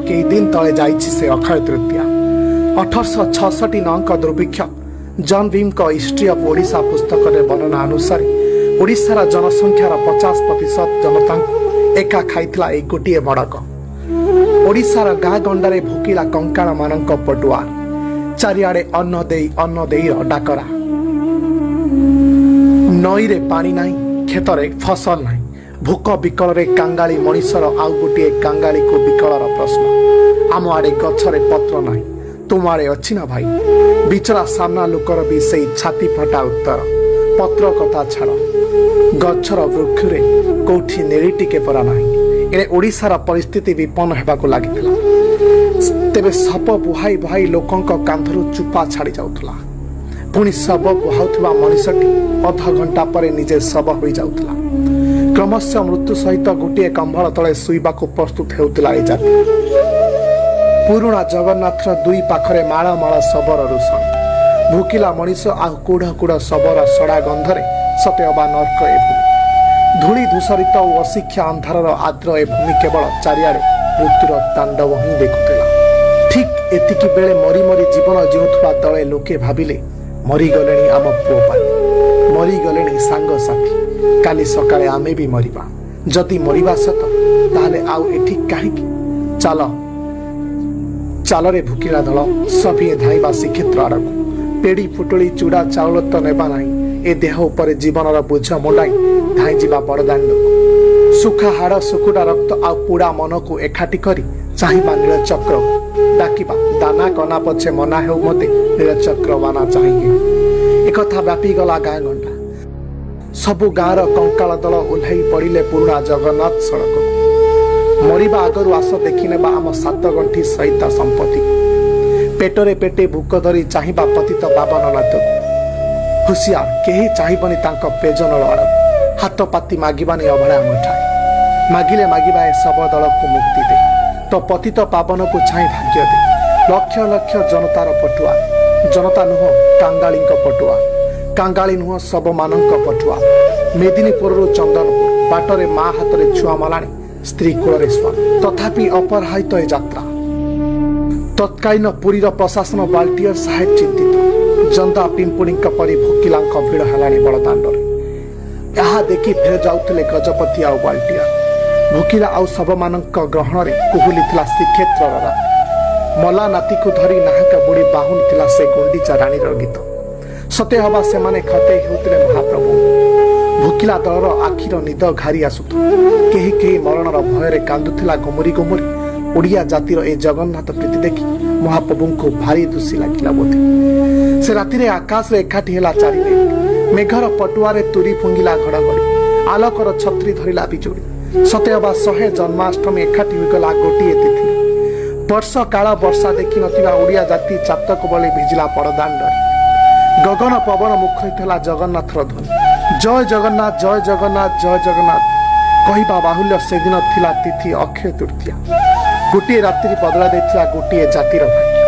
कई दिन तले जाइछि से अक्षय तृतीया 1866 नंक दुर्भिक्ष जॉन भीम को हिस्ट्री ऑफ ओडिशा पुस्तक रे वर्णना अनुसार ओडिशार जनसंख्यार 50% जनता एका खाइथिला एक गोटिए मड़क। ओडिशार गाँ गंडारे भुकिला कंकाल मानक पटुआ चारिआडे अन्न देई डाकरा। नई रे पानी नाही, खेतरे फसल नाही, भूक विकल रे कांगाली मनीषर आउ गोटे कांगाली को विकलर प्रश्न। आम आड़े गछरे पत्र नाही, तुम आड़े अछि ना भाई। बिचरा सामना लोकर भी सेई छाती फटा उत्तर। पत्र कथा छाड़, गछर वृक्ष रे कोठी नेड़ी टिके परा नाही। एने ओडिशार परिस्थिति विपन्न हेबाको लागितिला। तेबे सप बुहाई बुहाई लोकंक कांधरु चुपा छाड़ी जाउथला। पुणी शव बुहाउथुवा मनीषटी अध घंटा पर निजे शव हो जाउथला। क्रमशः मृत्यु सहित गोटे कंबल तले शुइबाको प्रस्तुत हेउतिला ए जाति। पुरुणा जगन्नाथर दुई पाखरे माळ माळ शबर रुषण। भुकिला मनीष आ कुढ़ कुढ़ शबर सड़ा गंधरे सते अबा नर्क ए भूमि। धूली धूसरित और अशिक्षा अंधारर आद्र ए भूमि केवल चारिआडे मृत्युर तांडव ही देखुथिला। ठीक एतिकी बेले मरी मरी जीवन जीउथुवा दळे लोके भाबिले मरीगले आम पुओ पाई, मरीगले सांग साथी। काली सकाळे आमे भी मरिबा। जदि मरिबा सत ताहले आउ एठी काहीकि। चल चल रे भुकिला दल सभिए धाइबा श्रीक्षेत्र आड़क। पेड़ी फुटुली चूड़ा चाउल तो नेबा नाही। ए देह उपर जीवनर बोझ मुंडाई धाई जिबा बड़दाण्ड। सुखा हाड़ सुकुटा रक्त आ पोड़ा मन को एकाठी करी चाहिबा नीलचक्र डाकिबा। दाना कना पछे मना हेउ मते नीलचक्र बाना चाहिए। एक कथा व्यापी गला गाँ गंडा। सबु गाँर कंकाल दल ओह्लाई पड़िले पुरुणा जगन्नाथ सड़क। मरिबा आगरु आस देखि नेबा आम 7 गंठी सहित संपत्ति। पेटरे पेटे भूक धरी चाहिबा पतित बाबन नाथ। हुसियार केही चाहिबनी तांक पेजनल आड़क। हाथ पाती मागिबानी अभड़ा मुठाए। मागिले मागिबा ए सब दल को मुक्ति दे। तो पतित पावन को छाई भाग्य दे। लक्ष लक्ष जनतार पटुआ। जनता नुह कांगालींक पटुआ। कांगाली नुह सब मानक पटुआ। मेदिनीपुर चंदनपुर बाटरे माँ हाथ छुआ मलाणी स्त्री कूल स्वामी। तथापि अपराहित ए यात्रा। तत्कालीन पुरीर प्रशासन बाल्टियर साहेब चिंतित। जंदा पिंपुणी परी भुकिला भिड़ हेलाणी बड़दाण्डरे। यहा देखि फेर जाउथिले गजपति आउ बाल्टियर। भुकिला आउ सब मानक ग्रहण रे कुहुलिथिला श्रीक्षेत्र रात। मला नाती को धरी नाहका बुड़ी बाहुन थिला से गुंडीचा रानीर गीत। सते हवा से माने खते हेउतिले महाप्रभु। भुकिला दलर आखिर निद घारी आसुत। केही केही मरणर भୟରେ कांदुथिला गुमुरी गुमुरी। ओडिया जातिर ए जगन्नाथ प्रीति देखि महाप्रभु को भारी दुसी लागिला बोधे। से राति रे आकाश रे एकाठी हेला चारि मेघर पटुआरे तुरी फुंगिला घड़घड़ी। आलोकर छत्री धरिला बिजुड़ी। सते हवा 100 जन्माष्टमी एकाठी होइगला गोटिए तिथि। वर्ष काल वर्षा देखि नथिबा ओडिया जाति चातक बळे भिजिला पड़दाण्डरे। गगन पवन मुखरितला जगन्नाथर ध्वनि। जय जगन्नाथ जय जगन्नाथ जय जगन्नाथ कहिबा बाहुल्य से दिन थिला तिथि अक्षय तृतीया। गोटिए रात्रि बदला देथिला गोटिए जातिर भाग्य।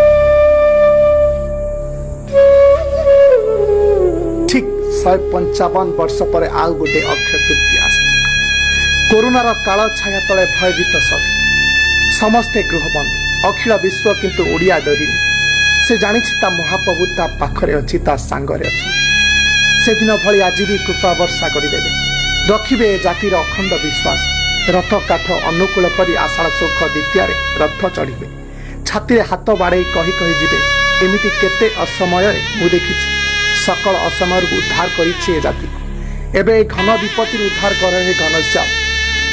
ठीक 155 वर्ष पर आउ गोटे अक्षय तृतीया आसी। कोरोनार काल छाया तले भयभीत सभी। समस्ते गृहबंदी। अखिल विश्व किंतु ओडिया डरिनी। से जानिछि ता महाप्रभु ता पाखरे अछि, ता सांगरे अछि। से दिन भली आज भी कृपा वर्षा करिदेबे। रखिबे जातिर अखंड विश्वास। रथ काठ अनुकूल परी आषाढ़ सुख द्वितीय रथ चढ़िबे। छाती हाथ बाड़े कही कही जिबे। एमिति केते असमय मु देखिछि। सकल असमय उद्धार करिछि ए जाति। एबे घन विपत्ति उद्धार करे हे घनश्याम।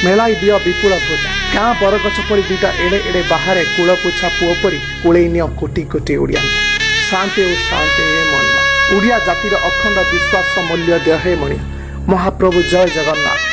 मेलाई दियो विपुल भोज। गाँ बरगछ परी दुईटा एड़े एड़े बाहर कूल पोछा पुओ परी कूड़े नियो कोटी कोटी ओडिया। शांति और शांति हे मणिमा। ओडिया जातिर अखंड विश्वास मूल्य देह हे मणिया। महाप्रभु जय जगन्नाथ।